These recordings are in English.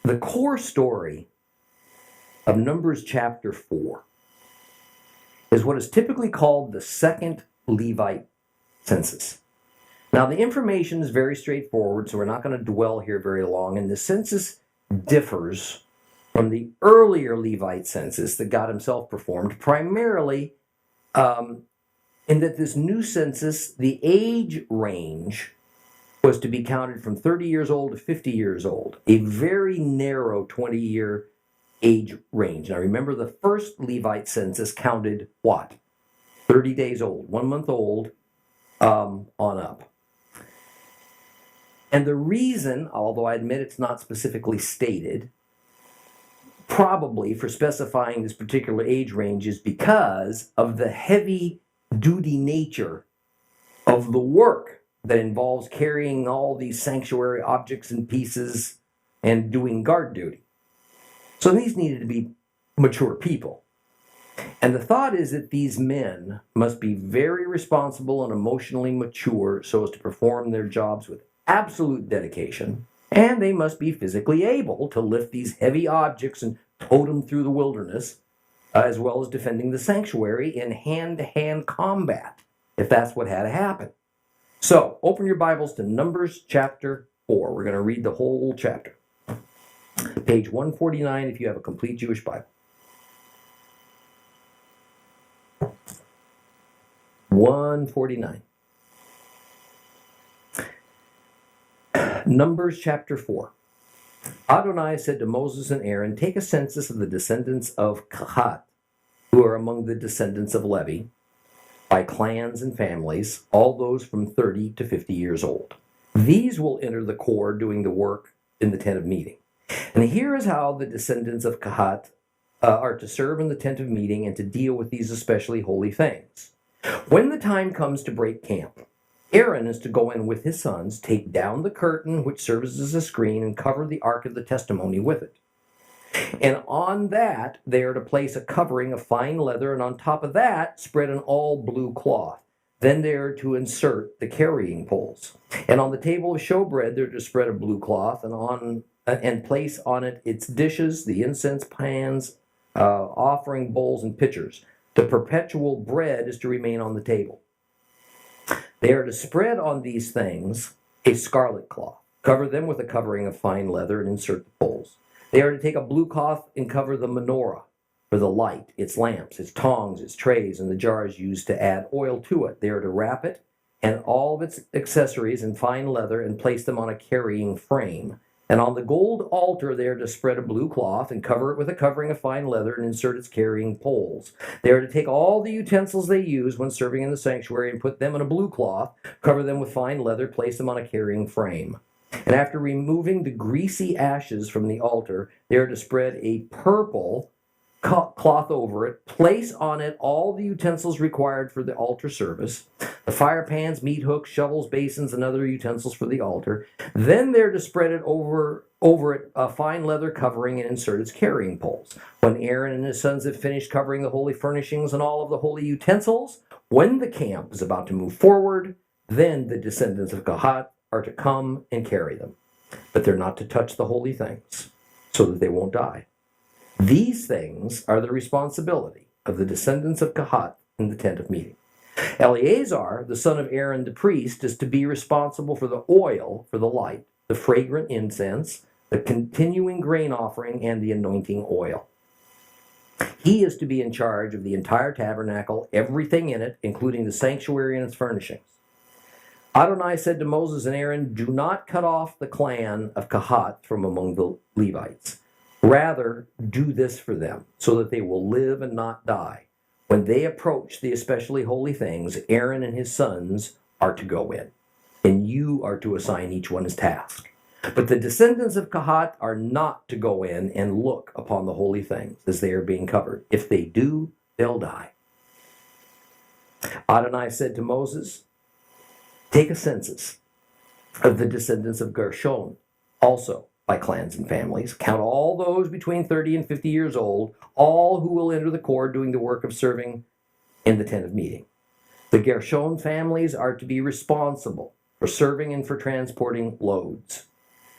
The core story of Numbers chapter 4 is what is typically called the second Levite census. Now, the information is very straightforward, so we're not going to dwell here very long, and the census differs from the earlier Levite census that God himself performed, primarily in that this new census, the age range was to be counted from 30 years old to 50 years old, a very narrow 20-year age range. Now remember, the first Levite census counted what? 30 days old, 1 month old on up. And the reason, although I admit it's not specifically stated, probably for specifying this particular age range is because of the heavy duty nature of the work that involves carrying all these sanctuary objects and pieces and doing guard duty. So these needed to be mature people. And the thought is that these men must be very responsible and emotionally mature so as to perform their jobs with absolute dedication, and they must be physically able to lift these heavy objects and tote them through the wilderness, as well as defending the sanctuary in hand-to-hand combat, if that's what had to happen. So, open your Bibles to Numbers chapter 4. We're going to read the whole chapter. Page 149 if you have a complete Jewish Bible. 149. Numbers chapter 4. Adonai said to Moses and Aaron, "Take a census of the descendants of Kohath, who are among the descendants of Levi, by clans and families, all those from 30 to 50 years old. These will enter the corps doing the work in the tent of meeting. And here is how the descendants of Kohath are to serve in the tent of meeting and to deal with these especially holy things. When the time comes to break camp, Aaron is to go in with his sons, take down the curtain which serves as a screen, and cover the ark of the testimony with it. And on that, they are to place a covering of fine leather, and on top of that, spread an all blue cloth. Then they are to insert the carrying poles. And on the table of showbread, they're to spread a blue cloth, and place on it its dishes, the incense pans, offering bowls, and pitchers. The perpetual bread is to remain on the table. They are to spread on these things a scarlet cloth, cover them with a covering of fine leather, and insert the poles. They are to take a blue cloth and cover the menorah for the light, its lamps, its tongs, its trays, and the jars used to add oil to it. They are to wrap it and all of its accessories in fine leather and place them on a carrying frame. And on the gold altar they are to spread a blue cloth and cover it with a covering of fine leather and insert its carrying poles. They are to take all the utensils they use when serving in the sanctuary and put them in a blue cloth, cover them with fine leather, place them on a carrying frame. And after removing the greasy ashes from the altar, they are to spread a purple cloth over it, place on it all the utensils required for the altar service, the fire pans, meat hooks, shovels, basins, and other utensils for the altar. Then they're to spread it over it a fine leather covering and insert its carrying poles. When Aaron and his sons have finished covering the holy furnishings and all of the holy utensils, when the camp is about to move forward, then the descendants of Kohath are to come and carry them. But they're not to touch the holy things, so that they won't die. These things are the responsibility of the descendants of Kohath in the tent of meeting. Eleazar, the son of Aaron the priest, is to be responsible for the oil for the light, the fragrant incense, the continuing grain offering, and the anointing oil. He is to be in charge of the entire tabernacle, everything in it, including the sanctuary and its furnishings. Adonai said to Moses and Aaron, "Do not cut off the clan of Kohath from among the Levites. Rather, do this for them, so that they will live and not die. When they approach the especially holy things, Aaron and his sons are to go in, and you are to assign each one his task. But the descendants of Kohath are not to go in and look upon the holy things as they are being covered. If they do, they'll die." Adonai said to Moses, "Take a census of the descendants of Gershon, also by clans and families. Count all those between 30 and 50 years old, all who will enter the corps doing the work of serving in the tent of meeting. The Gershon families are to be responsible for serving and for transporting loads.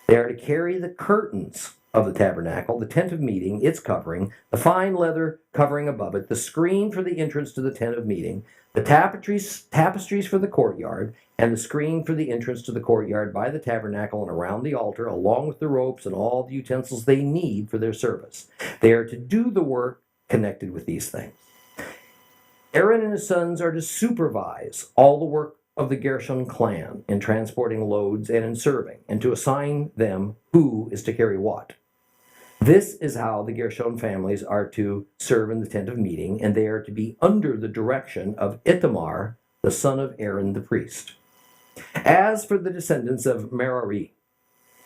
They are to carry the curtains of the tabernacle, the tent of meeting, its covering, the fine leather covering above it, the screen for the entrance to the tent of meeting, the tapestries for the courtyard, and the screen for the entrance to the courtyard by the tabernacle and around the altar, along with the ropes and all the utensils they need for their service. They are to do the work connected with these things. Aaron and his sons are to supervise all the work of the Gershon clan in transporting loads and in serving, and to assign them who is to carry what. This is how the Gershon families are to serve in the tent of meeting, and they are to be under the direction of Ithamar, the son of Aaron the priest. As for the descendants of Merari,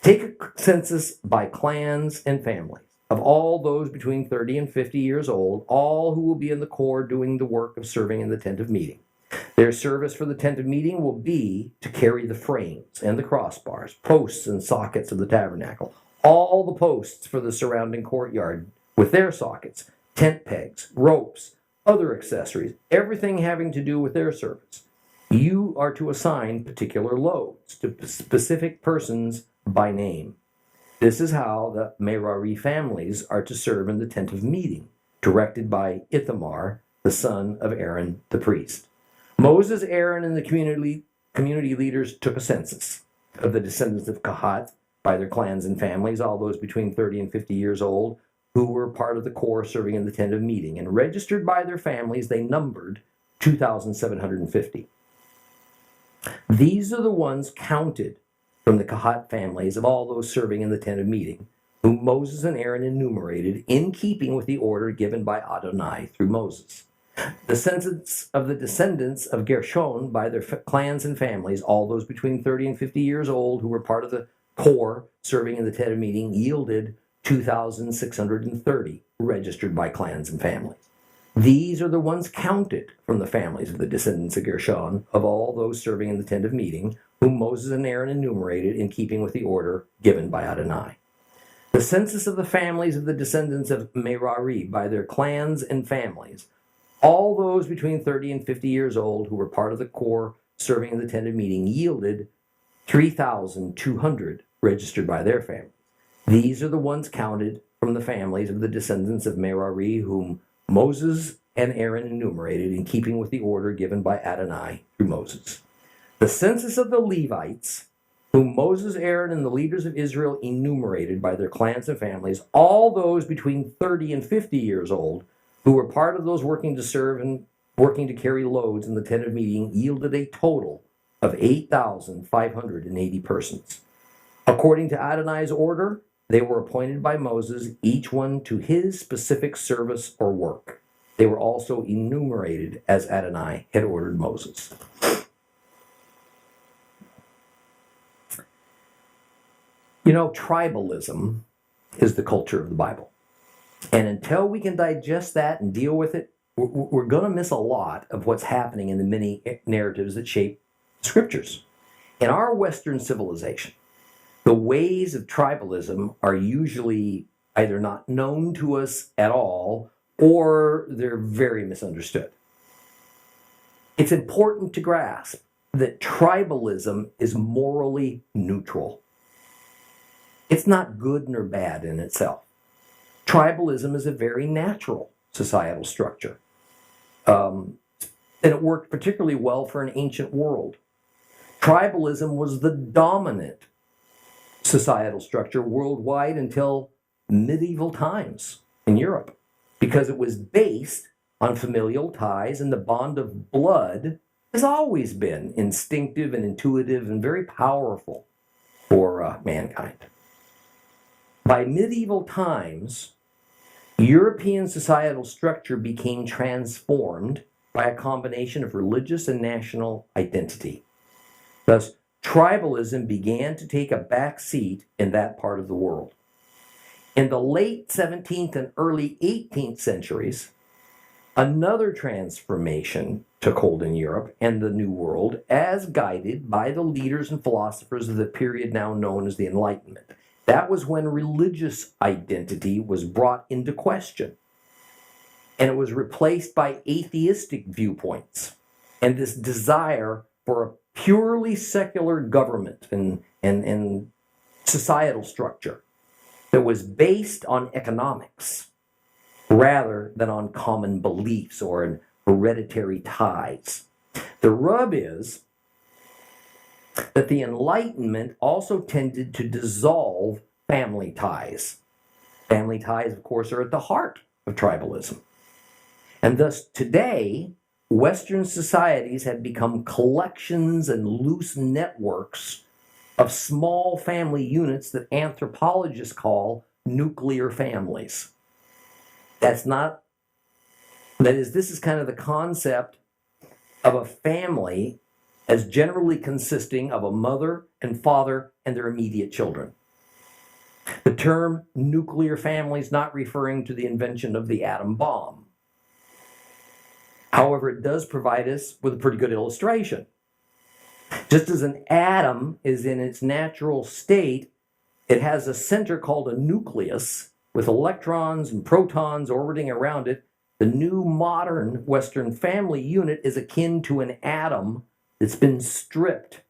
take a census by clans and families of all those between 30 and 50 years old, all who will be in the corps doing the work of serving in the tent of meeting. Their service for the tent of meeting will be to carry the frames and the crossbars, posts and sockets of the tabernacle, all the posts for the surrounding courtyard with their sockets, tent pegs, ropes, other accessories, everything having to do with their service. You are to assign particular loads to specific persons by name. This is how the Merari families are to serve in the tent of meeting, directed by Ithamar, the son of Aaron the priest. Moses, Aaron, and the community leaders took a census of the descendants of Kohath by their clans and families, all those between 30 and 50 years old, who were part of the corps serving in the tent of meeting. And registered by their families, they numbered 2,750. These are the ones counted from the Kohath families of all those serving in the tent of meeting, whom Moses and Aaron enumerated in keeping with the order given by Adonai through Moses. The census of the descendants of Gershon by their clans and families, all those between 30 and 50 years old who were part of the corps serving in the tent of meeting, yielded 2,630 registered by clans and families. These are the ones counted from the families of the descendants of Gershon of all those serving in the tent of meeting, whom Moses and Aaron enumerated in keeping with the order given by Adonai. The census of the families of the descendants of Merari by their clans and families, all those between 30 and 50 years old who were part of the corps serving in the tent of meeting, yielded 3,200 registered by their families. These are the ones counted from the families of the descendants of Merari, whom Moses and Aaron enumerated in keeping with the order given by Adonai through Moses. The census of the Levites, whom Moses, Aaron, and the leaders of Israel enumerated by their clans and families, all those between 30 and 50 years old, who were part of those working to serve and working to carry loads in the tent of meeting, yielded a total of 8,580 persons. According to Adonai's order, they were appointed by Moses, each one to his specific service or work. They were also enumerated as Adonai had ordered Moses. You know, tribalism is the culture of the Bible. And until we can digest that and deal with it, we're going to miss a lot of what's happening in the many narratives that shape scriptures. In our Western civilization, the ways of tribalism are usually either not known to us at all, or they're very misunderstood. It's important to grasp that tribalism is morally neutral. It's not good nor bad in itself. Tribalism is a very natural societal structure. And it worked particularly well for an ancient world. Tribalism was the dominant societal structure worldwide until medieval times in Europe, because it was based on familial ties, and the bond of blood has always been instinctive and intuitive and very powerful for mankind. By medieval times, European societal structure became transformed by a combination of religious and national identity. Thus, tribalism began to take a back seat in that part of the world. In the late 17th and early 18th centuries, another transformation took hold in Europe and the New World, as guided by the leaders and philosophers of the period now known as the Enlightenment. That was when religious identity was brought into question, and it was replaced by atheistic viewpoints and this desire for a purely secular government and societal structure. that was based on economics rather than on common beliefs or hereditary ties. The rub is that the Enlightenment also tended to dissolve family ties. Family ties, of course, are at the heart of tribalism. And thus, today, Western societies have become collections and loose networks of small family units that anthropologists call nuclear families. This is kind of the concept of a family as generally consisting of a mother and father and their immediate children. The term nuclear family is not referring to the invention of the atom bomb. However, it does provide us with a pretty good illustration. Just as an atom is in its natural state, it has a center called a nucleus with electrons and protons orbiting around it. The new modern Western family unit is akin to an atom that's been stripped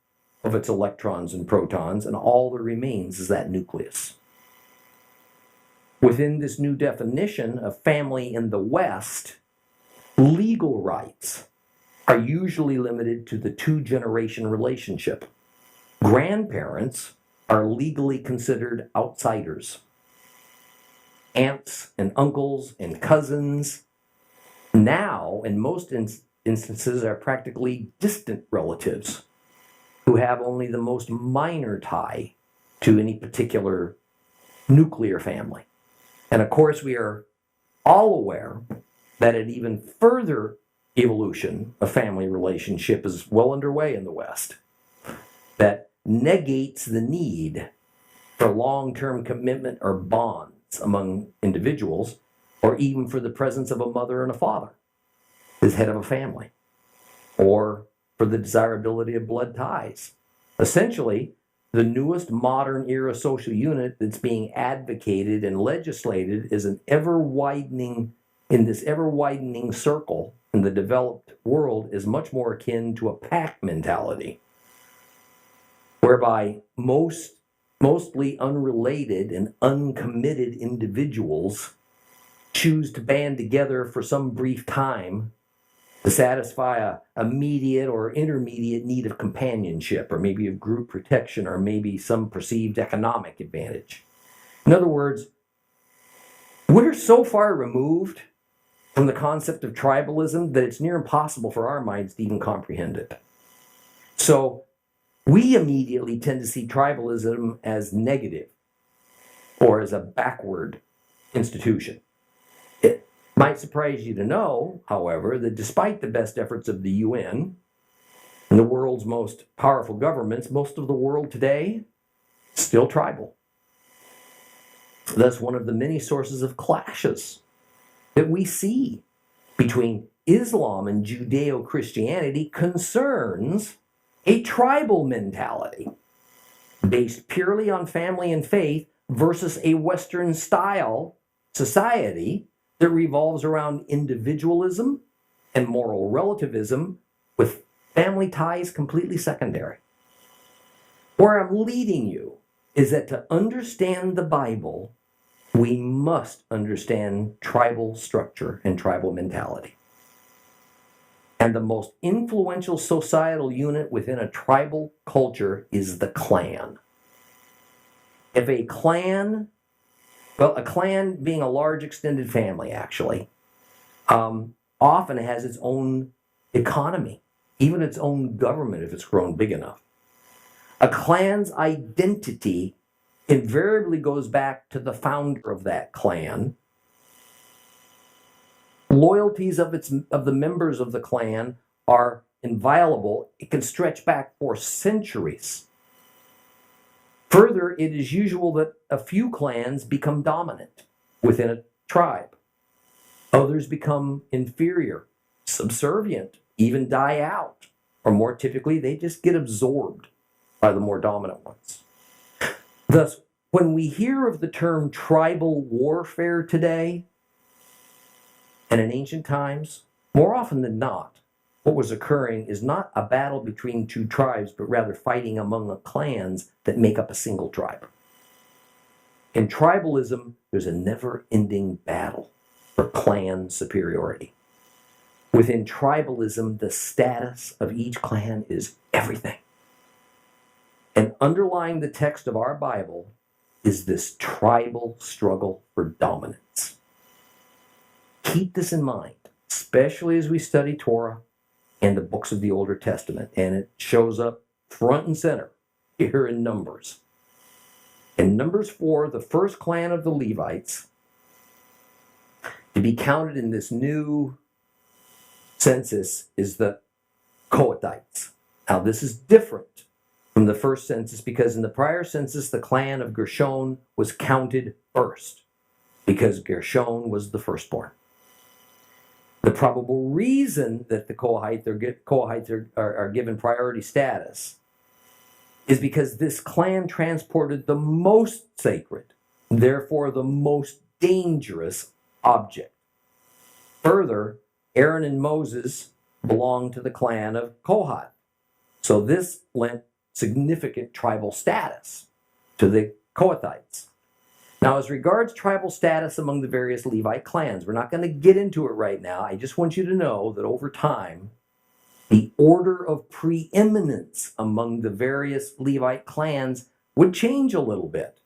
of its electrons and protons, and all that remains is that nucleus. Within this new definition of family in the West, legal rights are usually limited to the two-generation relationship. Grandparents are legally considered outsiders. Aunts and uncles and cousins now, in most instances, are practically distant relatives who have only the most minor tie to any particular nuclear family. And of course, we are all aware that an even further evolution of family relationship is well underway in the West that negates the need for long-term commitment or bonds among individuals, or even for the presence of a mother and a father as head of a family, or for the desirability of blood ties. Essentially, the newest modern era social unit that's being advocated and legislated is in this ever-widening circle in the developed world is much more akin to a pack mentality, whereby mostly unrelated and uncommitted individuals choose to band together for some brief time to satisfy a immediate or intermediate need of companionship, or maybe of group protection, or maybe some perceived economic advantage. In other words, we're so far removed from the concept of tribalism that it's near impossible for our minds to even comprehend it. So we immediately tend to see tribalism as negative or as a backward institution. It might surprise you to know, however, that despite the best efforts of the UN and the world's most powerful governments, most of the world today is still tribal. Thus, one of the many sources of clashes that we see between Islam and Judeo-Christianity concerns a tribal mentality based purely on family and faith versus a Western-style society that revolves around individualism and moral relativism, with family ties completely secondary. Where I'm leading you is that to understand the Bible, we must understand tribal structure and tribal mentality. And the most influential societal unit within a tribal culture is the clan. If a clan being a large extended family, actually, often has its own economy, even its own government if it's grown big enough. A clan's identity invariably goes back to the founder of that clan. Loyalties of the members of the clan are inviolable. It can stretch back for centuries. Further, it is usual that a few clans become dominant within a tribe. Others become inferior, subservient, even die out. Or more typically, they just get absorbed by the more dominant ones. Thus, when we hear of the term tribal warfare today, and in ancient times, more often than not, what was occurring is not a battle between two tribes, but rather fighting among the clans that make up a single tribe. In tribalism, there's a never-ending battle for clan superiority. Within tribalism, the status of each clan is everything. And underlying the text of our Bible is this tribal struggle for dominance. Keep this in mind, especially as we study Torah and the books of the Older Testament. And it shows up front and center here in Numbers. In Numbers 4, the first clan of the Levites to be counted in this new census is the Kohathites. Now, this is different from the first census because in the prior census, the clan of Gershon was counted first because Gershon was the firstborn. The probable reason that the Kohathites are given priority status is because this clan transported the most sacred, therefore the most dangerous object. Further, Aaron and Moses belonged to the clan of Kohath. So this lent significant tribal status to the Kohathites. Now, as regards tribal status among the various Levite clans, we're not going to get into it right now. I just want you to know that over time, the order of preeminence among the various Levite clans would change a little bit.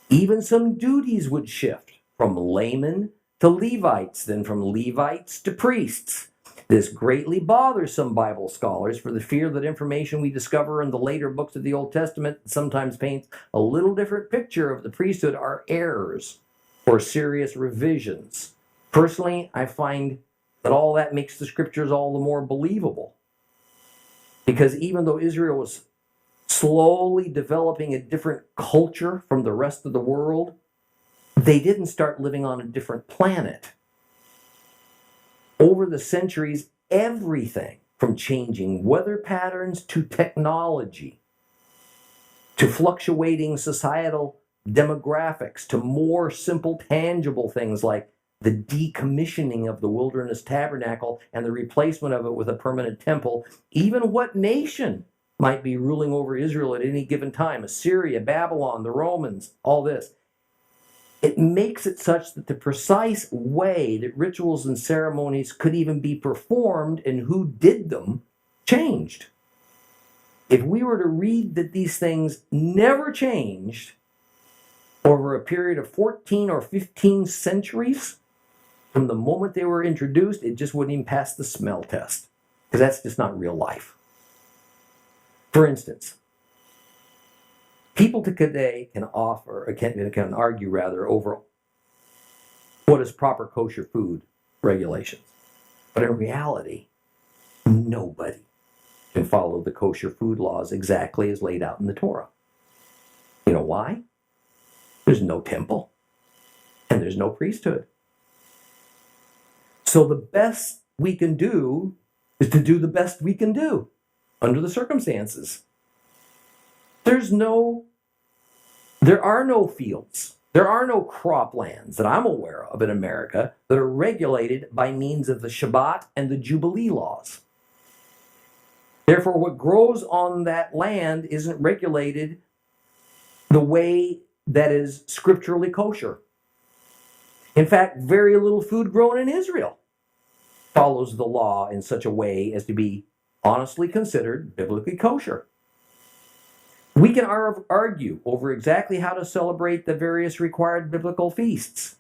Even some duties would shift from laymen to Levites, then from Levites to priests. This greatly bothers some Bible scholars for the fear that information we discover in the later books of the Old Testament sometimes paints a little different picture of the priesthood are errors or serious revisions. Personally, I find that all that makes the scriptures all the more believable. Because even though Israel was slowly developing a different culture from the rest of the world, they didn't start living on a different planet. Over the centuries, everything from changing weather patterns to technology, to fluctuating societal demographics, to more simple, tangible things like the decommissioning of the wilderness tabernacle and the replacement of it with a permanent temple, even what nation might be ruling over Israel at any given time, Assyria, Babylon, the Romans, all this. It makes it such that the precise way that rituals and ceremonies could even be performed and who did them changed. If we were to read that these things never changed over a period of 14 or 15 centuries, from the moment they were introduced, it just wouldn't even pass the smell test, because that's just not real life. For instance, people today can argue over what is proper kosher food regulations. But in reality, nobody can follow the kosher food laws exactly as laid out in the Torah. You know why? There's no temple and there's no priesthood. So the best we can do is to do the best we can do under the circumstances. There are no fields. There are no croplands that I'm aware of in America that are regulated by means of the Shabbat and the Jubilee laws. Therefore, what grows on that land isn't regulated the way that is scripturally kosher. In fact, very little food grown in Israel follows the law in such a way as to be honestly considered biblically kosher. We can argue over exactly how to celebrate the various required biblical feasts.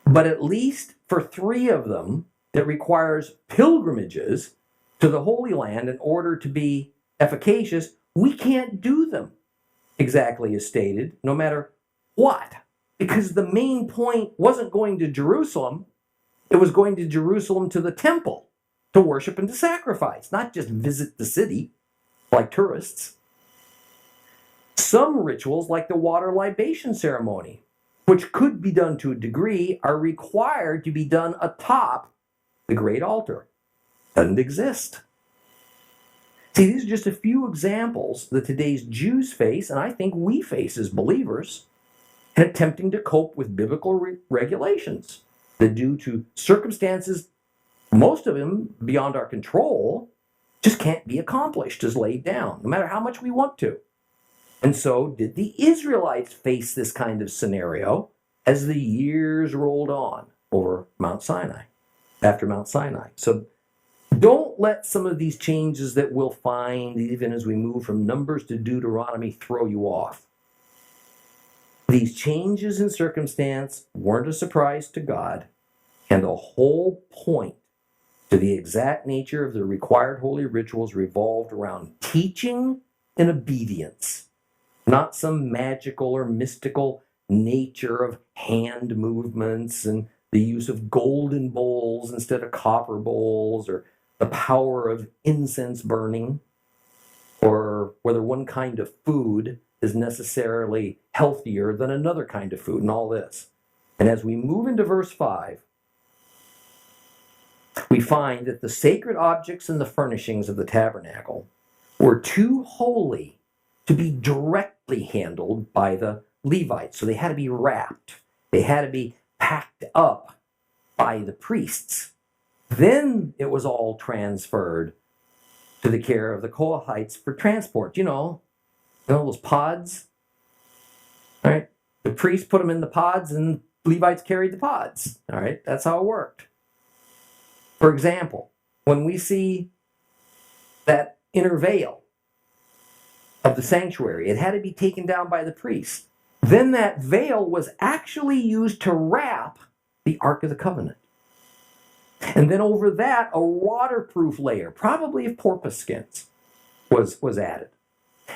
But at least for 3 of them that requires pilgrimages to the Holy Land in order to be efficacious, we can't do them exactly as stated, no matter what. Because the main point wasn't going to Jerusalem, it was going to Jerusalem to the temple to worship and to sacrifice, not just visit the city like tourists. Some rituals, like the water libation ceremony, which could be done to a degree, are required to be done atop the great altar. Doesn't exist. See, these are just a few examples that today's Jews face, and I think we face as believers, in attempting to cope with biblical regulations that, due to circumstances, most of them beyond our control, just can't be accomplished as laid down, no matter how much we want to. And so did the Israelites face this kind of scenario as the years rolled on over Mount Sinai, after Mount Sinai. So don't let some of these changes that we'll find, even as we move from Numbers to Deuteronomy, throw you off. These changes in circumstance weren't a surprise to God, and the whole point to the exact nature of the required holy rituals revolved around teaching and obedience, not some magical or mystical nature of hand movements and the use of golden bowls instead of copper bowls, or the power of incense burning, or whether one kind of food is necessarily healthier than another kind of food, and all this. And as we move into verse 5, we find that the sacred objects and the furnishings of the tabernacle were too holy to be directly handled by the Levites. So they had to be wrapped. They had to be packed up by the priests. Then it was all transferred to the care of the Kohathites for transport. You know those pods, right? The priests put them in the pods and Levites carried the pods. All right, that's how it worked. For example, when we see that inner veil of the sanctuary, it had to be taken down by the priests. Then that veil was actually used to wrap the Ark of the Covenant. And then over that, a waterproof layer, probably of porpoise skins, was added.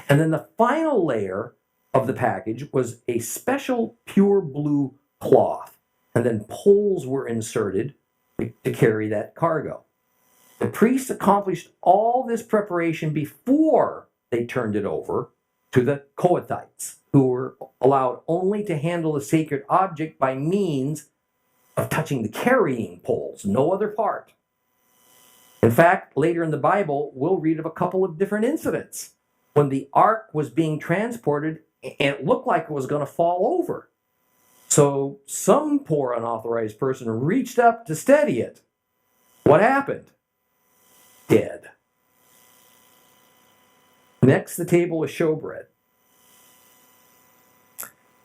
And then the final layer of the package was a special pure blue cloth. And then poles were inserted to carry that cargo. The priests accomplished all this preparation before they turned it over to the Kohathites, who were allowed only to handle the sacred object by means of touching the carrying poles, no other part. In fact, later in the Bible, we'll read of a couple of different incidents when the ark was being transported and it looked like it was going to fall over. So some poor unauthorized person reached up to steady it. What happened? Dead. Next, the table of showbread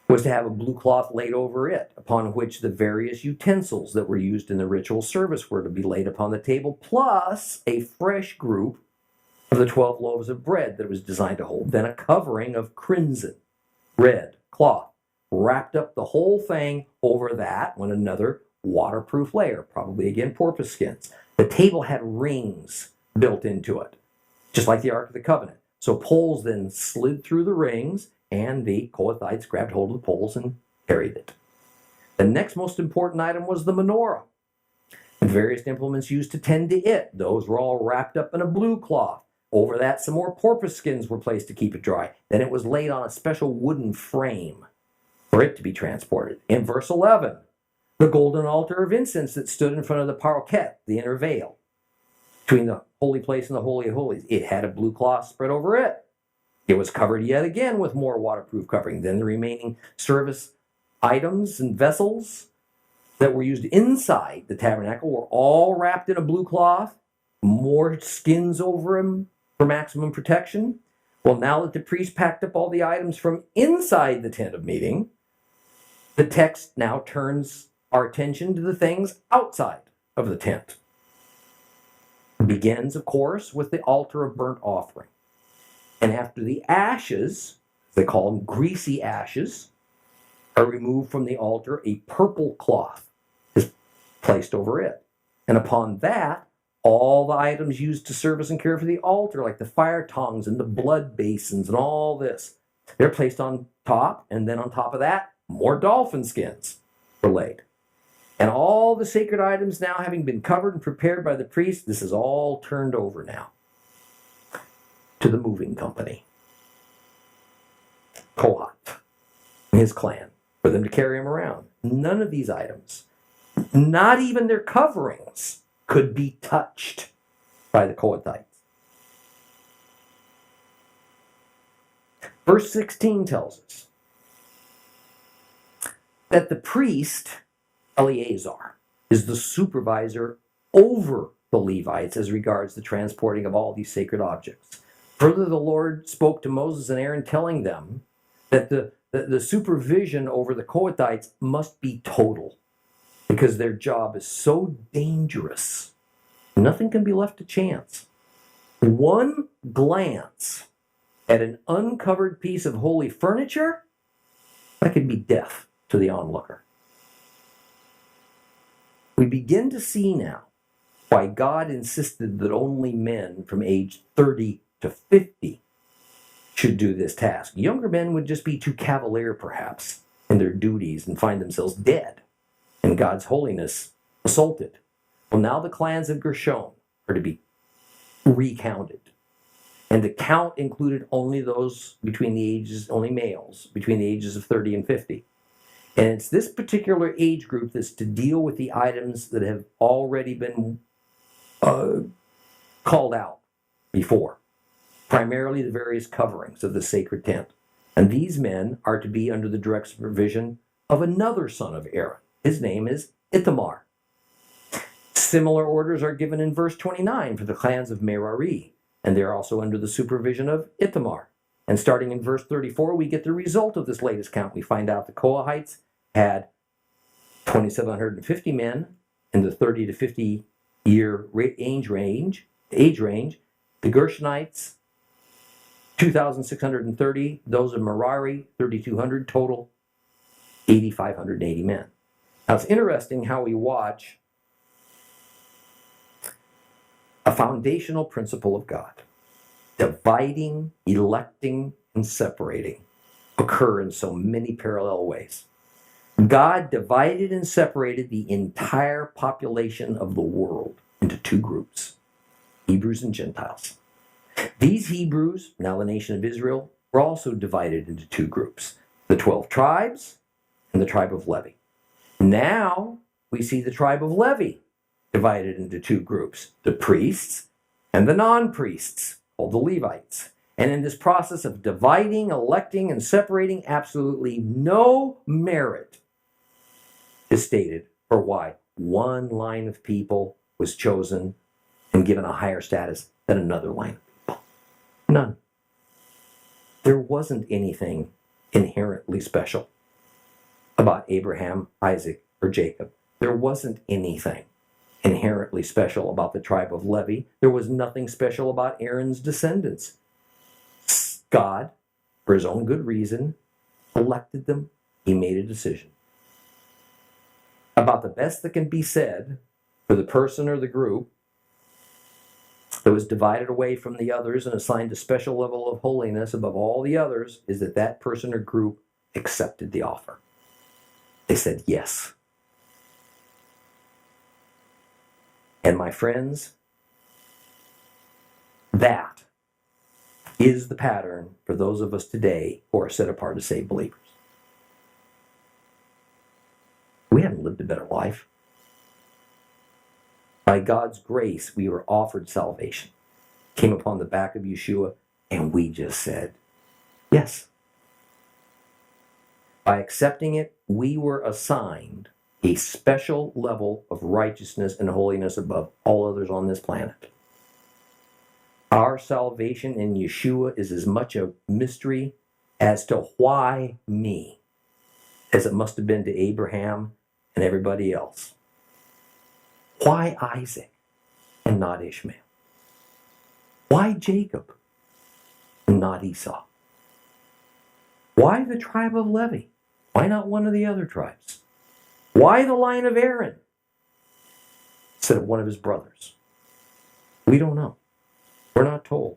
was to have a blue cloth laid over it, upon which the various utensils that were used in the ritual service were to be laid upon the table, plus a fresh group of the 12 loaves of bread that it was designed to hold. Then a covering of crimson, red cloth wrapped up the whole thing. Over that went another waterproof layer, probably again porpoise skins. The table had rings built into it, just like the Ark of the Covenant. So poles then slid through the rings, and the Kohathites grabbed hold of the poles and carried it. The next most important item was the menorah, and various implements used to tend to it. Those were all wrapped up in a blue cloth. Over that, some more porpoise skins were placed to keep it dry. Then it was laid on a special wooden frame for it to be transported. In verse 11, the golden altar of incense that stood in front of the paroquet, the inner veil, between the holy place and the Holy of Holies, it had a blue cloth spread over it. It was covered yet again with more waterproof covering. Then the remaining service items and vessels that were used inside the tabernacle were all wrapped in a blue cloth, more skins over them for maximum protection. Well, now that the priest packed up all the items from inside the tent of meeting, the text now turns our attention to the things outside of the tent. It begins, of course, with the altar of burnt offering. And after the ashes, they call them greasy ashes, are removed from the altar, a purple cloth is placed over it. And upon that, all the items used to service and care for the altar, like the fire tongs and the blood basins and all this, they're placed on top. And then on top of that, more dolphin skins were laid. And all the sacred items now having been covered and prepared by the priest, this is all turned over now to the moving company, Kohath and his clan, for them to carry him around. None of these items, not even their coverings, could be touched by the Kohathites. Verse 16 tells us that the priest, Eleazar, is the supervisor over the Levites as regards the transporting of all these sacred objects. Further, the Lord spoke to Moses and Aaron, telling them that the supervision over the Kohathites must be total, because their job is so dangerous. Nothing can be left to chance. One glance at an uncovered piece of holy furniture, that could be death to the onlooker. We begin to see now why God insisted that only men from age 30 to 50 should do this task. Younger men would just be too cavalier, perhaps, in their duties and find themselves dead and God's holiness assaulted. Well, now the clans of Gershon are to be recounted. And the count included only those only males between the ages of 30 and 50. And it's this particular age group that's to deal with the items that have already been called out before, primarily the various coverings of the sacred tent. And these men are to be under the direct supervision of another son of Aaron. His name is Ithamar. Similar orders are given in verse 29 for the clans of Merari, and they're also under the supervision of Ithamar. And starting in verse 34, we get the result of this latest count. We find out the Kohathites had 2,750 men in the 30 to 50 year age range. The Gershonites, 2,630. Those of Merari, 3,200 total, 8,580 men. Now it's interesting how we watch a foundational principle of God, dividing, electing, and separating, occur in so many parallel ways. God divided and separated the entire population of the world into two groups, Hebrews and Gentiles. These Hebrews, now the nation of Israel, were also divided into two groups, the 12 tribes and the tribe of Levi. Now we see the tribe of Levi divided into two groups, the priests and the non-priests, called the Levites. And in this process of dividing, electing, and separating, absolutely no merit is stated for why one line of people was chosen and given a higher status than another line of people. None. There wasn't anything inherently special about Abraham, Isaac, or Jacob. There wasn't anything inherently special about the tribe of Levi. There was nothing special about Aaron's descendants. God, for his own good reason, elected them. He made a decision. About the best that can be said for the person or the group that was divided away from the others and assigned a special level of holiness above all the others is that that person or group accepted the offer. They said yes. And my friends, that is the pattern for those of us today who are set apart as saved believers. We haven't lived a better life. By God's grace, we were offered salvation. Came upon the back of Yeshua, and we just said, yes. By accepting it, we were assigned a special level of righteousness and holiness above all others on this planet. Our salvation in Yeshua is as much a mystery as to why me, as it must have been to Abraham and everybody else. Why Isaac and not Ishmael? Why Jacob and not Esau? Why the tribe of Levi? Why not one of the other tribes? Why the line of Aaron instead of one of his brothers? We don't know. We're not told.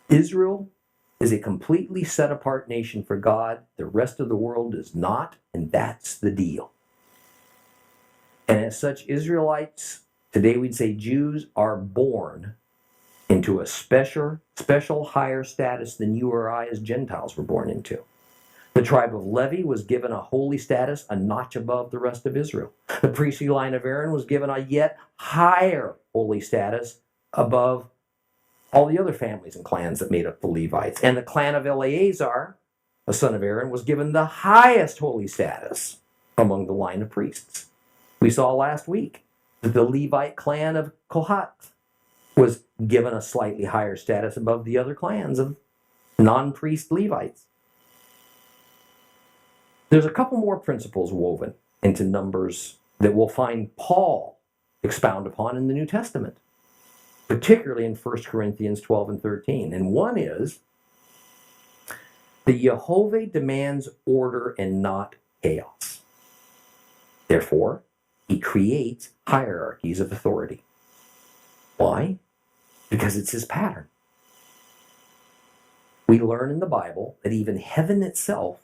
Israel is a completely set apart nation for God. The rest of the world is not, and that's the deal. And as such, Israelites, today we'd say Jews, are born into a special higher status than you or I as Gentiles were born into. The tribe of Levi was given a holy status, a notch above the rest of Israel. The priestly line of Aaron was given a yet higher holy status above all the other families and clans that made up the Levites. And the clan of Eleazar, a son of Aaron, was given the highest holy status among the line of priests. We saw last week that the Levite clan of Kohath was given a slightly higher status above the other clans of non-priest Levites. There's a couple more principles woven into Numbers that we'll find Paul expound upon in the New Testament, particularly in 1 Corinthians 12 and 13. And one is, the Jehovah demands order and not chaos. Therefore, he creates hierarchies of authority. Why? Because it's his pattern. We learn in the Bible that even heaven itself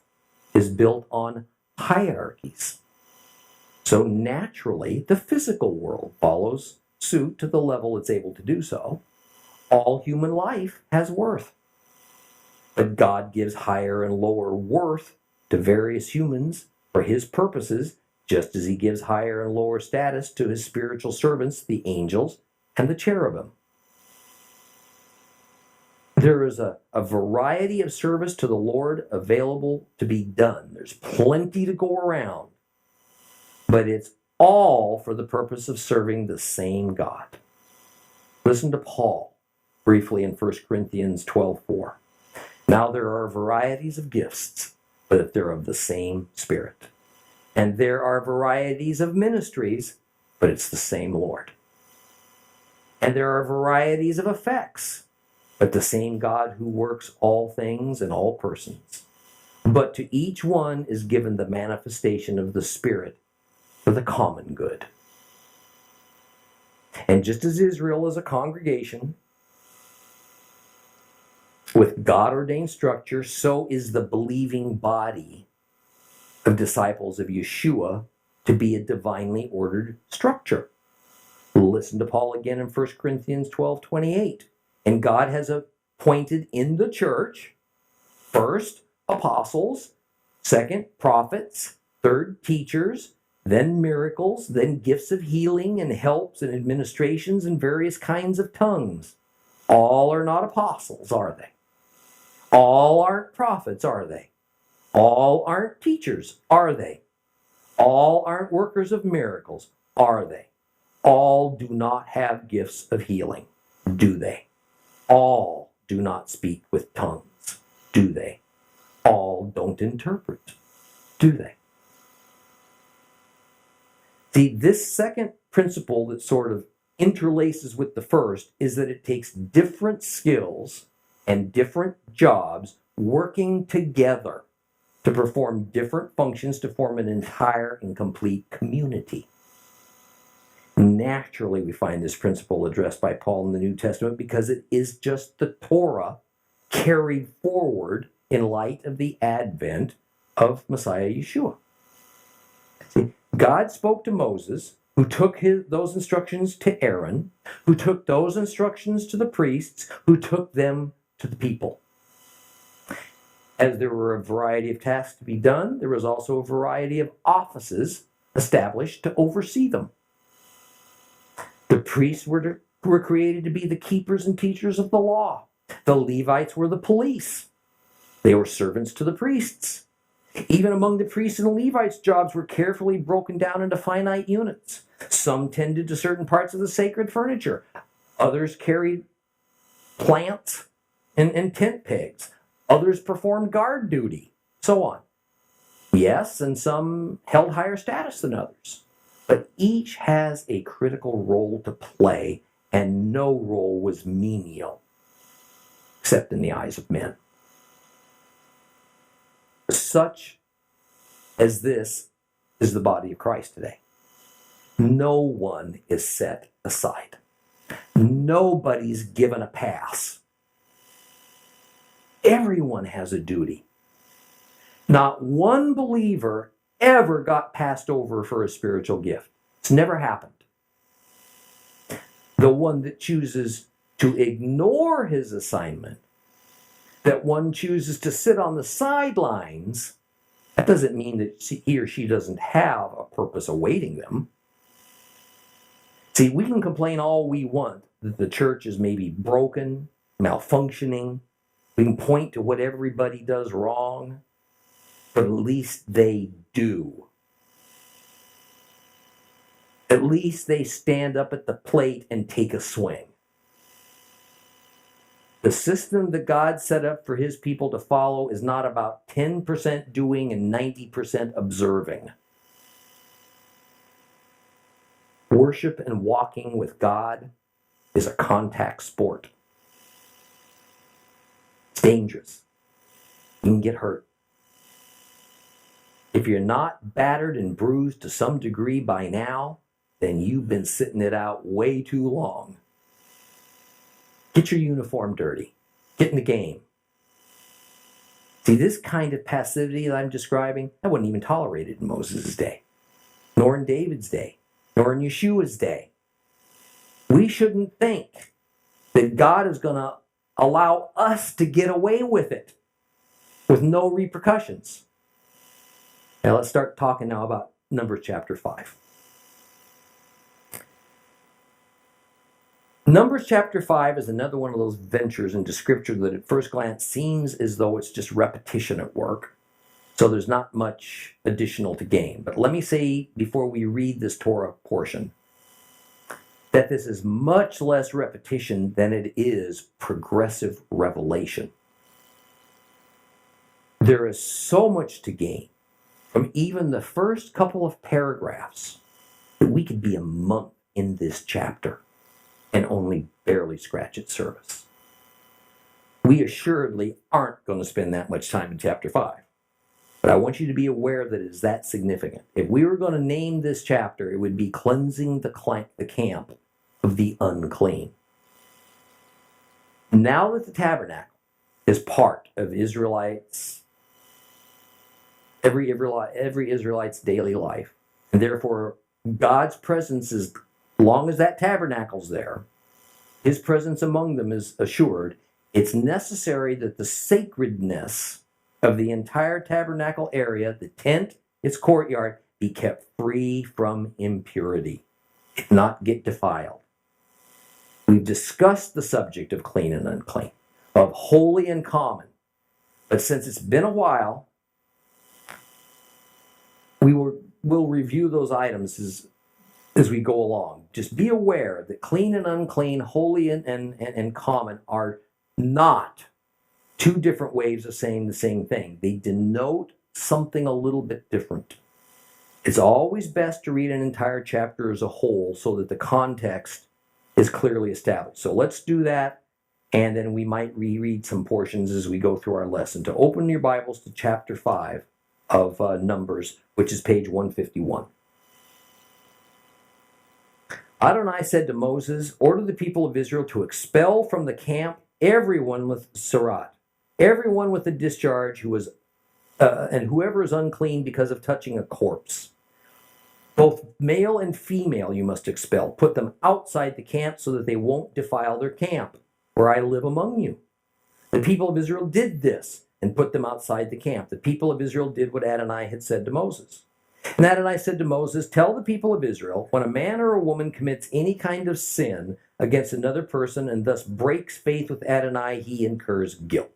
is built on hierarchies. So naturally, the physical world follows suit to the level it's able to do so. All human life has worth. But God gives higher and lower worth to various humans for his purposes, just as he gives higher and lower status to his spiritual servants, the angels and the cherubim. There is a variety of service to the Lord available to be done. There's plenty to go around, but it's all for the purpose of serving the same God. Listen to Paul briefly in 1 Corinthians 12:4. Now there are varieties of gifts, but they're of the same Spirit. And there are varieties of ministries, but it's the same Lord. And there are varieties of effects, but the same God who works all things in all persons. But to each one is given the manifestation of the Spirit for the common good. And just as Israel is a congregation with God-ordained structure, so is the believing body of disciples of Yeshua to be a divinely ordered structure. Listen to Paul again in 1 Corinthians 12:28. And God has appointed in the church, first, apostles, second, prophets, third, teachers, then miracles, then gifts of healing and helps and administrations and various kinds of tongues. All are not apostles, are they? All aren't prophets, are they? All aren't teachers, are they? All aren't workers of miracles, are they? All do not have gifts of healing, do they? All do not speak with tongues, do they? All don't interpret, do they? See, this second principle that sort of interlaces with the first is that it takes different skills and different jobs working together to perform different functions to form an entire and complete community. Naturally, we find this principle addressed by Paul in the New Testament because it is just the Torah carried forward in light of the advent of Messiah Yeshua. See, God spoke to Moses, who took those instructions to Aaron, who took those instructions to the priests, who took them to the people. As there were a variety of tasks to be done, there was also a variety of offices established to oversee them. The priests were created to be the keepers and teachers of the law. The Levites were the police. They were servants to the priests. Even among the priests and the Levites, jobs were carefully broken down into finite units. Some tended to certain parts of the sacred furniture. Others carried plants and tent pegs. Others performed guard duty, so on. Yes, and some held higher status than others. But each has a critical role to play, and no role was menial, except in the eyes of men. Such as this is the body of Christ today. No one is set aside. Nobody's given a pass. Everyone has a duty. Not one believer ever got passed over for a spiritual gift. It's never happened. The one that chooses to ignore his assignment, that one chooses to sit on the sidelines, that doesn't mean that he or she doesn't have a purpose awaiting them. See, we can complain all we want that the church is maybe broken, malfunctioning. We can point to what everybody does wrong, but at least they do. At least they stand up at the plate and take a swing. The system that God set up for his people to follow is not about 10% doing and 90% observing. Worship and walking with God is a contact sport. It's dangerous. You can get hurt. If you're not battered and bruised to some degree by now, then you've been sitting it out way too long. Get your uniform dirty. Get in the game. See, this kind of passivity that I'm describing, that wasn't even tolerated in Moses' day, nor in David's day, nor in Yeshua's day. We shouldn't think that God is going to allow us to get away with it with no repercussions. Now let's start talking now about Numbers chapter 5. Numbers chapter 5 is another one of those ventures into Scripture that at first glance seems as though it's just repetition at work. So there's not much additional to gain. But let me say, before we read this Torah portion, that this is much less repetition than it is progressive revelation. There is so much to gain from even the first couple of paragraphs that we could be a month in this chapter and only barely scratch its surface. We assuredly aren't going to spend that much time in chapter 5. But I want you to be aware that it is that significant. If we were going to name this chapter, it would be Cleansing the Camp of the Unclean. Now that the tabernacle is part of every Israelite's daily life, and therefore God's presence is, long as that tabernacle's there, his presence among them is assured. It's necessary that the sacredness of the entire tabernacle area, the tent, its courtyard, be kept free from impurity, not get defiled. We've discussed the subject of clean and unclean, of holy and common. But since it's been a while, we'll review those items as we go along. Just be aware that clean and unclean, holy and common are not two different ways of saying the same thing. They denote something a little bit different. It's always best to read an entire chapter as a whole so that the context is clearly established. So let's do that, and then we might reread some portions as we go through our lesson. To open your Bibles to chapter 5 of Numbers, which is page 151. Adonai said to Moses, "Order the people of Israel to expel from the camp everyone with sarat, everyone with a discharge who was, and whoever is unclean because of touching a corpse. Both male and female you must expel. Put them outside the camp so that they won't defile their camp, where I live among you." The people of Israel did this and put them outside the camp. The people of Israel did what Adonai had said to Moses. And Adonai said to Moses, "Tell the people of Israel, when a man or a woman commits any kind of sin against another person and thus breaks faith with Adonai, he incurs guilt.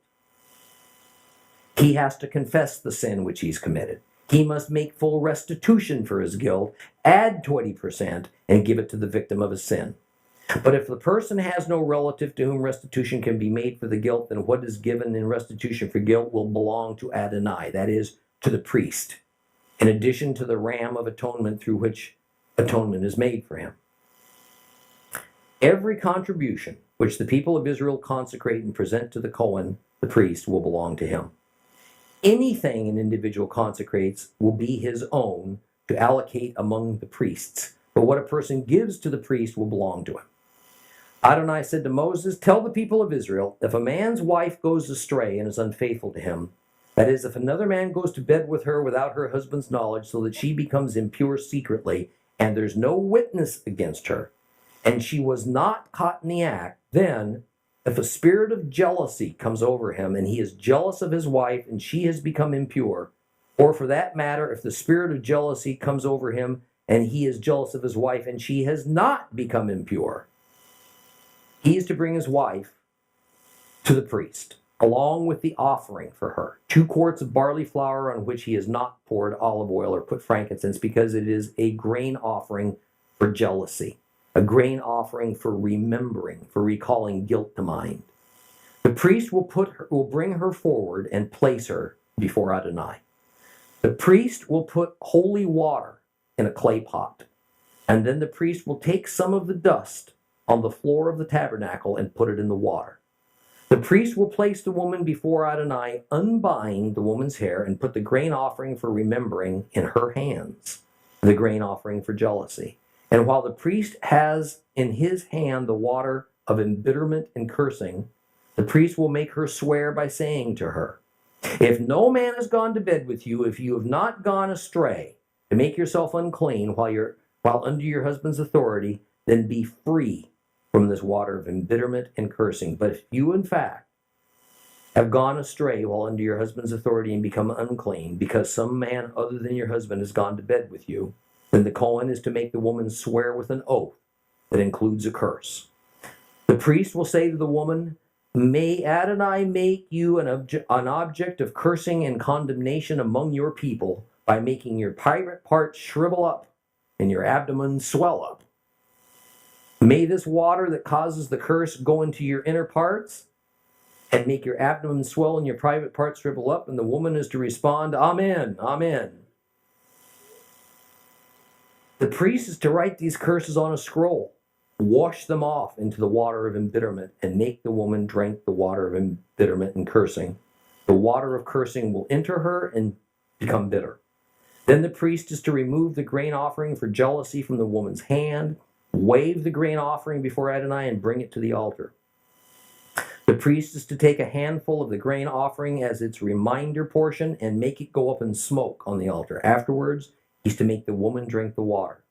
He has to confess the sin which he's committed. He must make full restitution for his guilt, add 20%, and give it to the victim of his sin. But if the person has no relative to whom restitution can be made for the guilt, then what is given in restitution for guilt will belong to Adonai, that is, to the priest, in addition to the ram of atonement through which atonement is made for him. Every contribution which the people of Israel consecrate and present to the Kohen, the priest, will belong to him. Anything an individual consecrates will be his own to allocate among the priests, but what a person gives to the priest will belong to him. Adonai said to Moses, "Tell the people of Israel, if a man's wife goes astray and is unfaithful to him, that is, if another man goes to bed with her without her husband's knowledge so that she becomes impure secretly, and there's no witness against her, and she was not caught in the act, then if a spirit of jealousy comes over him and he is jealous of his wife and she has become impure, or for that matter, if the spirit of jealousy comes over him and he is jealous of his wife and she has not become impure, he is to bring his wife to the priest, along with the offering for her, 2 quarts of barley flour on which he has not poured olive oil or put frankincense, because it is a grain offering for jealousy, a grain offering for remembering, for recalling guilt to mind. The priest will bring her forward and place her before Adonai. The priest will put holy water in a clay pot, and then the priest will take some of the dust on the floor of the tabernacle and put it in the water. The priest will place the woman before Adonai, unbind the woman's hair, and put the grain offering for remembering in her hands, the grain offering for jealousy. And while the priest has in his hand the water of embitterment and cursing, the priest will make her swear by saying to her, if no man has gone to bed with you, if you have not gone astray to make yourself unclean while under your husband's authority, then be free from this water of embitterment and cursing. But if you, in fact, have gone astray while under your husband's authority and become unclean, because some man other than your husband has gone to bed with you, then the Kohen is to make the woman swear with an oath that includes a curse. The priest will say to the woman, may Adonai make you an object of cursing and condemnation among your people by making your private parts shrivel up and your abdomen swell up. May this water that causes the curse go into your inner parts and make your abdomen swell and your private parts shrivel up. And the woman is to respond, Amen, Amen. The priest is to write these curses on a scroll, wash them off into the water of embitterment, and make the woman drink the water of embitterment and cursing. The water of cursing will enter her and become bitter. Then the priest is to remove the grain offering for jealousy from the woman's hand, wave the grain offering before Adonai, and bring it to the altar. The priest is to take a handful of the grain offering as its reminder portion and make it go up in smoke on the altar. Afterwards, he's to make the woman drink the water.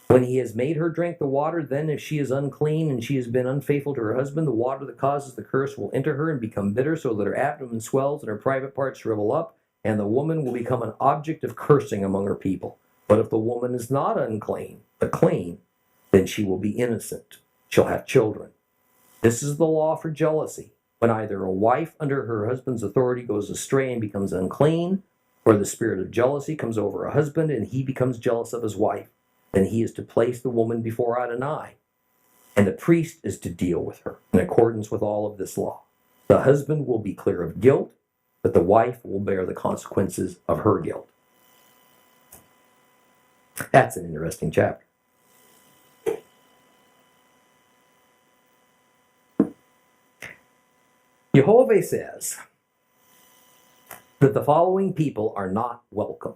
When he has made her drink the water, then if she is unclean and she has been unfaithful to her husband, the water that causes the curse will enter her and become bitter, so that her abdomen swells and her private parts shrivel up, and the woman will become an object of cursing among her people. But if the woman is not unclean, but clean, then she will be innocent. She'll have children. This is the law for jealousy, when either a wife under her husband's authority goes astray and becomes unclean, or the spirit of jealousy comes over a husband and he becomes jealous of his wife. Then he is to place the woman before Adonai, and the priest is to deal with her in accordance with all of this law. The husband will be clear of guilt, but the wife will bear the consequences of her guilt. That's an interesting chapter. Jehovah says that the following people are not welcome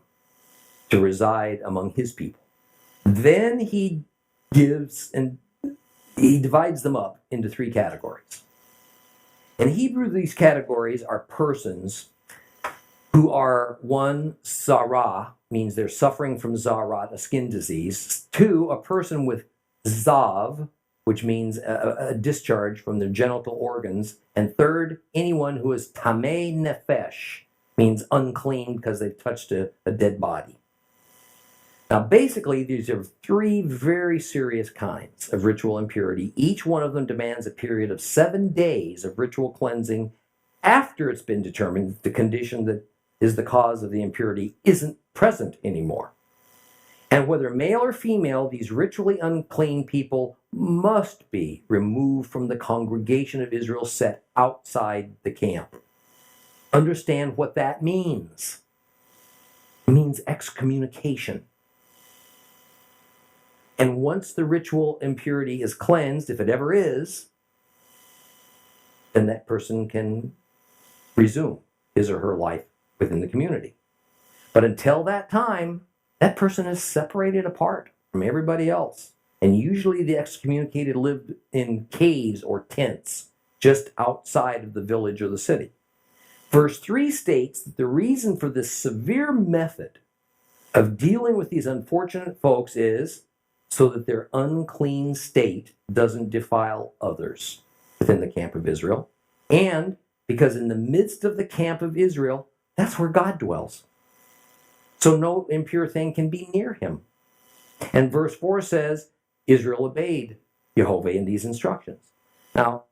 to reside among his people. Then he divides them up into three categories. In Hebrew, these categories are persons who are, one, Zara, means they're suffering from Zarat, a skin disease. Two, a person with Zav, which means a discharge from their genital organs. And third, anyone who is Tameh Nefesh, means unclean because they've touched a dead body. Now, basically, these are three very serious kinds of ritual impurity. Each one of them demands a period of 7 days of ritual cleansing after it's been determined that the condition that is the cause of the impurity isn't present anymore. And whether male or female, these ritually unclean people must be removed from the congregation of Israel set outside the camp. Understand what that means. It means excommunication. And once the ritual impurity is cleansed, if it ever is, then that person can resume his or her life within the community. But until that time, that person is separated apart from everybody else. And usually the excommunicated lived in caves or tents just outside of the village or the city. Verse 3 states that the reason for this severe method of dealing with these unfortunate folks is so that their unclean state doesn't defile others within the camp of Israel. And because in the midst of the camp of Israel, that's where God dwells. So no impure thing can be near him. And verse 4 says, Israel obeyed Jehovah in these instructions. Now,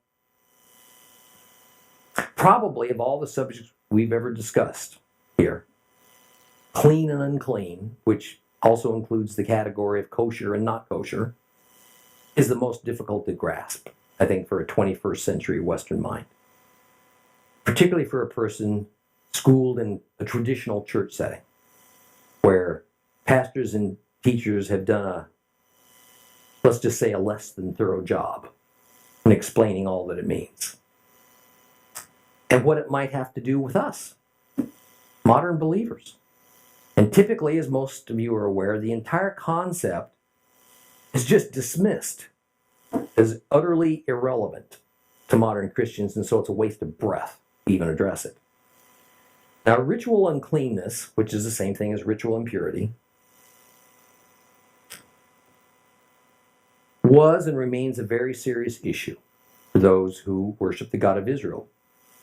probably of all the subjects we've ever discussed here, clean and unclean, which also includes the category of kosher and not kosher, is the most difficult to grasp, I think, for a 21st century Western mind. particularly for a person schooled in a traditional church setting, where pastors and teachers have done let's just say, a less than thorough job in explaining all that it means. And what it might have to do with us, modern believers. And typically, as most of you are aware, the entire concept is just dismissed as utterly irrelevant to modern Christians, and so it's a waste of breath to even address it. Now, ritual uncleanness, which is the same thing as ritual impurity, was and remains a very serious issue for those who worship the God of Israel.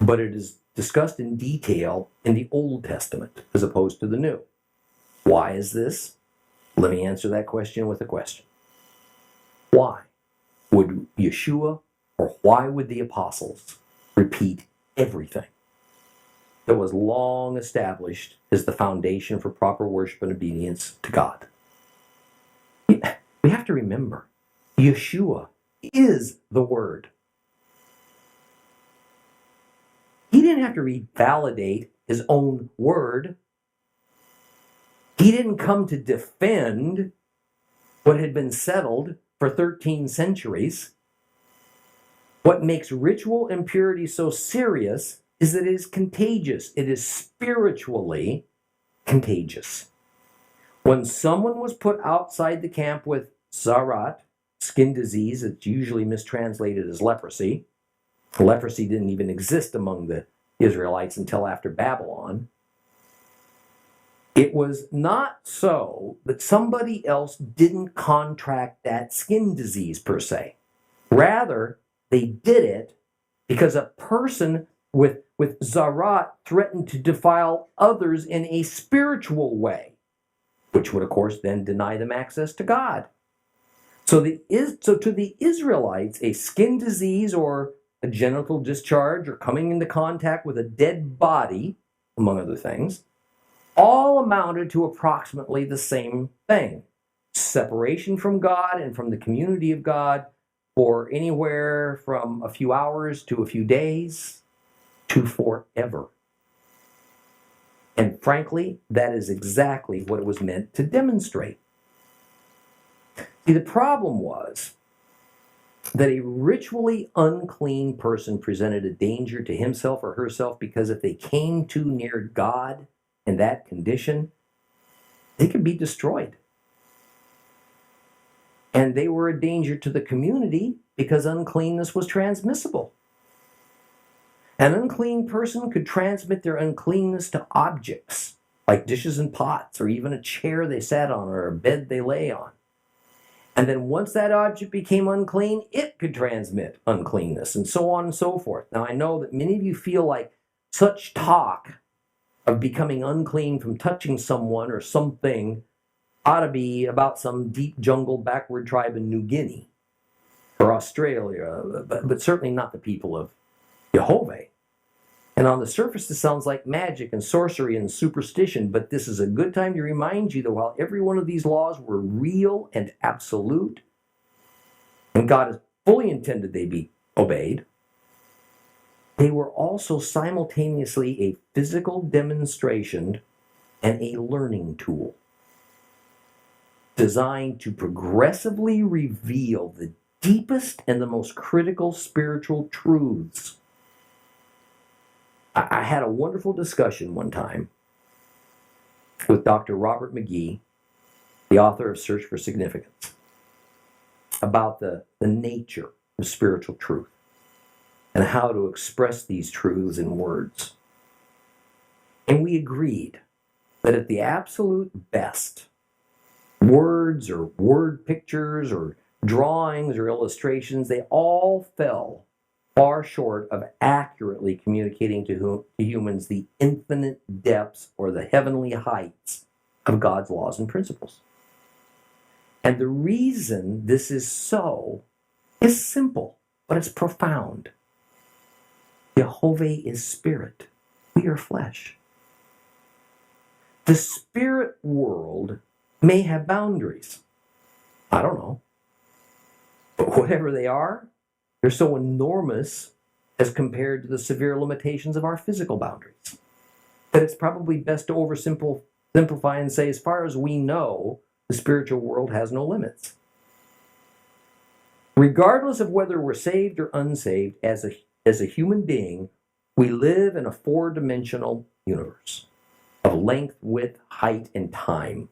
But it is discussed in detail in the Old Testament as opposed to the New. Why is this? Let me answer that question with a question. Why would Yeshua or why would the apostles repeat everything that was long established as the foundation for proper worship and obedience to God? We have to remember, Yeshua is the Word. He didn't have to revalidate his own word. He didn't come to defend what had been settled for 13 centuries. What makes ritual impurity so serious is that it is contagious. It is spiritually contagious. When someone was put outside the camp with zarat, skin disease, it's usually mistranslated as leprosy. Leprosy didn't even exist among the Israelites until after Babylon. It was not so that somebody else didn't contract that skin disease per se. Rather, they did it because a person with zarat threatened to defile others in a spiritual way, which would, of course, then deny them access to God. So to the Israelites, a skin disease or a genital discharge or coming into contact with a dead body, among other things, all amounted to approximately the same thing. Separation from God and from the community of God for anywhere from a few hours to a few days to forever. And frankly, that is exactly what it was meant to demonstrate. See, the problem was that a ritually unclean person presented a danger to himself or herself because if they came too near God in that condition, they could be destroyed. And they were a danger to the community because uncleanness was transmissible. An unclean person could transmit their uncleanness to objects, like dishes and pots, or even a chair they sat on or a bed they lay on. And then once that object became unclean, it could transmit uncleanness, and so on and so forth. Now, I know that many of you feel like such talk of becoming unclean from touching someone or something ought to be about some deep jungle backward tribe in New Guinea or Australia, but certainly not the people of Jehovah. And on the surface, this sounds like magic and sorcery and superstition, but this is a good time to remind you that while every one of these laws were real and absolute, and God has fully intended they be obeyed, they were also simultaneously a physical demonstration and a learning tool designed to progressively reveal the deepest and the most critical spiritual truths. I had a wonderful discussion one time with Dr. Robert McGee, the author of Search for Significance, about the nature of spiritual truth and how to express these truths in words. And we agreed that at the absolute best, words or word pictures or drawings or illustrations, they all fell far short of accurately communicating to humans the infinite depths or the heavenly heights of God's laws and principles. And the reason this is so is simple, but it's profound. Jehovah is spirit. We are flesh. The spirit world may have boundaries. I don't know. But whatever they are, they're so enormous as compared to the severe limitations of our physical boundaries. That it's probably best to oversimplify and say, as far as we know, the spiritual world has no limits. Regardless of whether we're saved or unsaved, as a human being, we live in a four-dimensional universe of length, width, height, and time.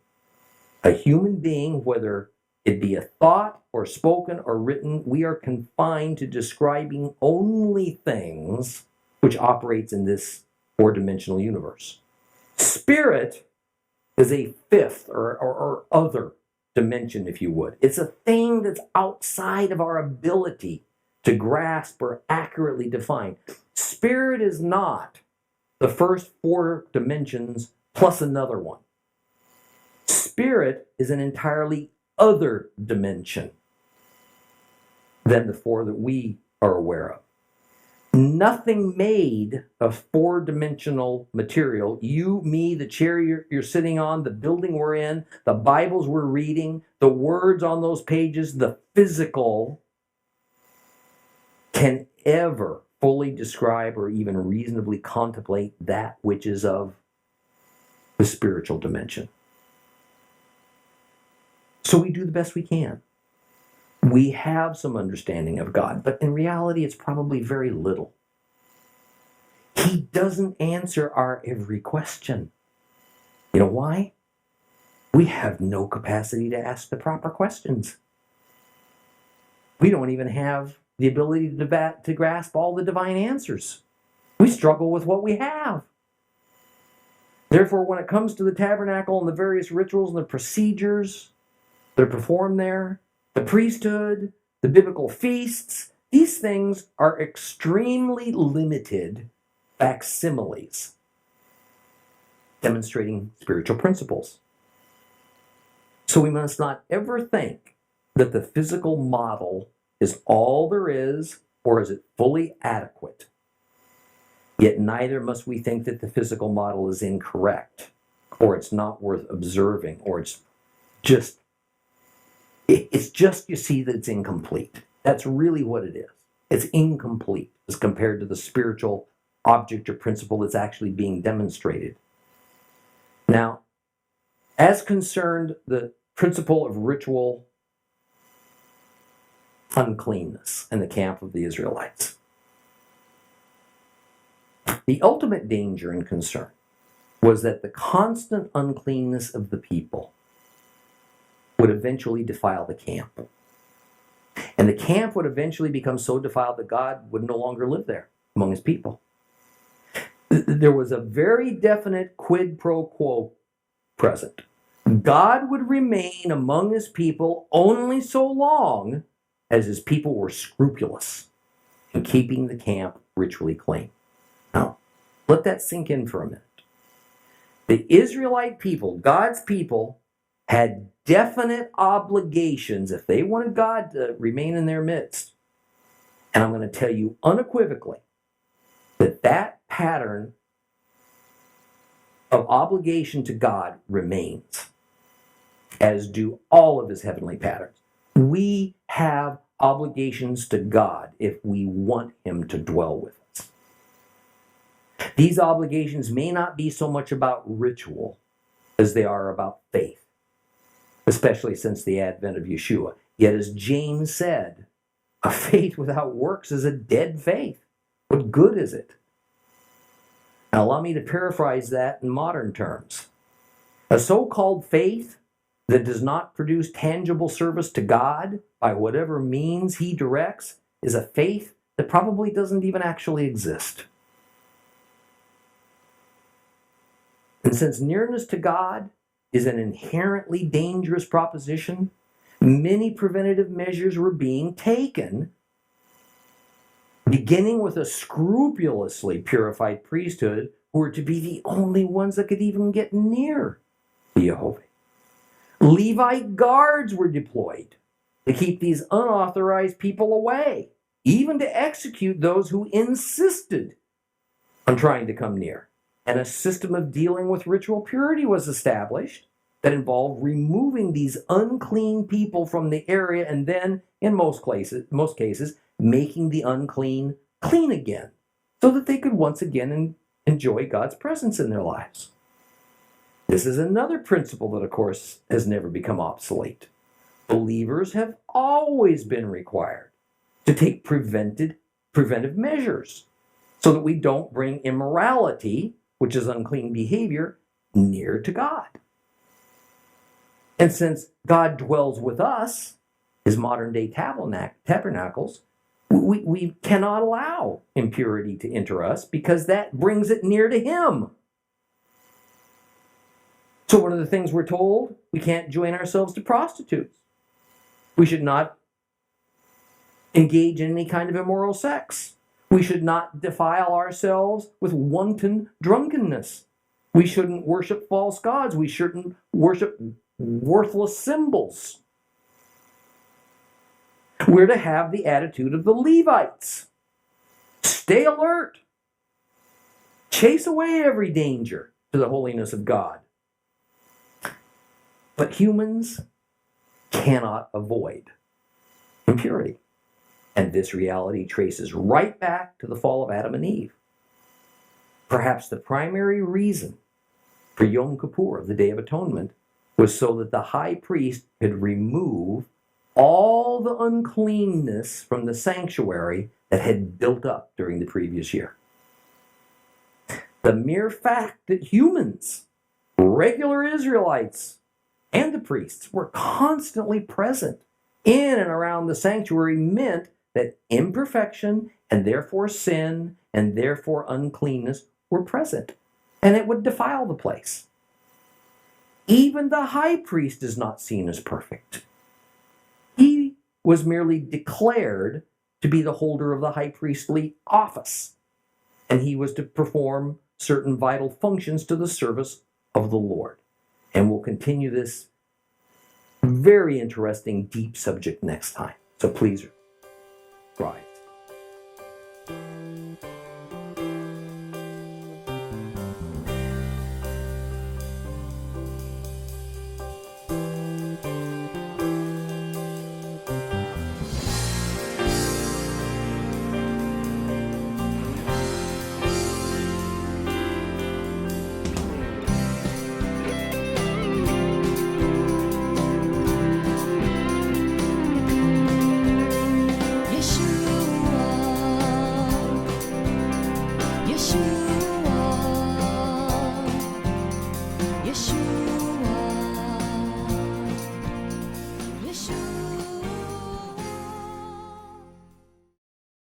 A human being, whether it be a thought or spoken or written, we are confined to describing only things which operates in this four-dimensional universe. Spirit is a fifth or other dimension, if you would. It's a thing that's outside of our ability to grasp or accurately define. Spirit is not the first four dimensions plus another one. Spirit is an entirely other dimension than the four that we are aware of. Nothing made of four-dimensional material, you, me, the chair you're sitting on, the building we're in, the Bibles we're reading, the words on those pages, the physical, can ever fully describe or even reasonably contemplate that which is of the spiritual dimension. So we do the best we can. We have some understanding of God, but in reality, it's probably very little. He doesn't answer our every question. You know why? We have no capacity to ask the proper questions. We don't even have the ability to grasp all the divine answers. We struggle with what we have. Therefore, when it comes to the tabernacle and the various rituals and the procedures that are performed there, the priesthood, the biblical feasts, these things are extremely limited facsimiles, demonstrating spiritual principles. So we must not ever think that the physical model is all there is, or is it fully adequate. Yet neither must we think that the physical model is incorrect, or it's not worth observing, or it's just, you see, that it's incomplete. That's really what it is. It's incomplete as compared to the spiritual object or principle that's actually being demonstrated. Now, as concerned the principle of ritual uncleanness in the camp of the Israelites, the ultimate danger and concern was that the constant uncleanness of the people would eventually defile the camp. And the camp would eventually become so defiled that God would no longer live there among his people. There was a very definite quid pro quo present. God would remain among his people only so long as his people were scrupulous in keeping the camp ritually clean. Now, let that sink in for a minute. The Israelite people, God's people, had definite obligations if they wanted God to remain in their midst. And I'm going to tell you unequivocally that that pattern of obligation to God remains, as do all of his heavenly patterns. We have obligations to God if we want him to dwell with us. These obligations may not be so much about ritual as they are about faith, especially since the advent of Yeshua. Yet as James said, a faith without works is a dead faith. What good is it? Now allow me to paraphrase that in modern terms. A so-called faith that does not produce tangible service to God by whatever means he directs is a faith that probably doesn't even actually exist. And since nearness to God is an inherently dangerous proposition, many preventative measures were being taken, beginning with a scrupulously purified priesthood who were to be the only ones that could even get near Jehovah. Levite guards were deployed to keep these unauthorized people away, even to execute those who insisted on trying to come near. And a system of dealing with ritual purity was established that involved removing these unclean people from the area and then, in most cases, making the unclean clean again so that they could once again enjoy God's presence in their lives. This is another principle that, of course, has never become obsolete. Believers have always been required to take preventive measures so that we don't bring immorality, which is unclean behavior, near to God. And since God dwells with us, his modern day tabernacles, we cannot allow impurity to enter us because that brings it near to him. So one of the things we're told, we can't join ourselves to prostitutes. We should not engage in any kind of immoral sex. We should not defile ourselves with wanton drunkenness. We shouldn't worship false gods. We shouldn't worship worthless symbols. We're to have the attitude of the Levites. Stay alert. Chase away every danger to the holiness of God. But humans cannot avoid impurity. And this reality traces right back to the fall of Adam and Eve. Perhaps the primary reason for Yom Kippur, the Day of Atonement, was so that the high priest could remove all the uncleanness from the sanctuary that had built up during the previous year. The mere fact that humans, regular Israelites, and the priests were constantly present in and around the sanctuary meant that imperfection and therefore sin and therefore uncleanness were present, and it would defile the place. Even the high priest is not seen as perfect. He was merely declared to be the holder of the high priestly office, and he was to perform certain vital functions to the service of the Lord. And we'll continue this very interesting, deep subject next time. So please subscribe.